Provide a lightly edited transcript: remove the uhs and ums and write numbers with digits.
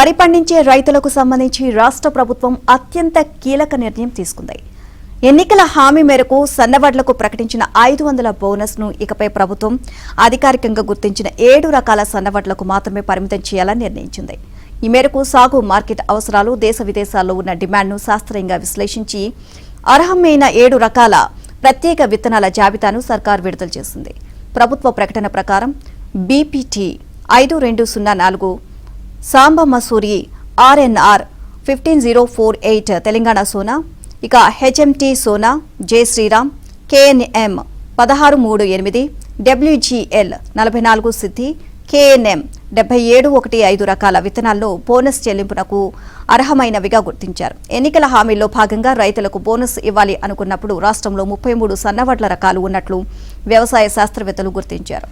వరి పండించే రైతులకు సంబంధించి రాష్ట్ర ప్రభుత్వం అత్యంత కీలక నిర్ణయం తీసుకుంది. ఎన్నికల హామీ మేరకు సన్నవడ్లకు ప్రకటించిన 500 బోనస్ ను ఇకపై ప్రభుత్వం అధికారికంగా గుర్తించిన 7 రకాల సన్నవడ్లకు మాత్రమే పరిమితం చేయాలని నిర్ణయించింది. ఈ మేరకు సాగు మార్కెట్ అవసరాలు, దేశ విదేశాల్లో ఉన్న డిమాండ్ను శాస్త్రీయంగా విశ్లేషించి అర్హమైన 7 రకాల ప్రత్యేక విత్తనాల జాబితాను సర్కార్ విడుదల చేసింది. ప్రభుత్వ ప్రకటన ప్రకారం బీపీటీ 5204 సాంబ మసూరి ఆర్ఎన్ఆర్ 15048 తెలంగాణ సోనా, ఇక హెచ్ఎంటీ సోనా, జై శ్రీరామ్, కేఎన్ఎం 1638, డబ్ల్యూజీఎల్ 44 సిద్ధి, కేఎన్ఎం 7715 రకాల విత్తనాల్లో బోనస్ చెల్లింపునకు అర్హమైనవిగా గుర్తించారు. ఎన్నికల హామీల్లో భాగంగా రైతులకు బోనస్ ఇవ్వాలి అనుకున్నప్పుడు రాష్ట్రంలో 33 సన్నవడ్ల రకాలు ఉన్నట్లు వ్యవసాయ శాస్త్రవేత్తలు గుర్తించారు.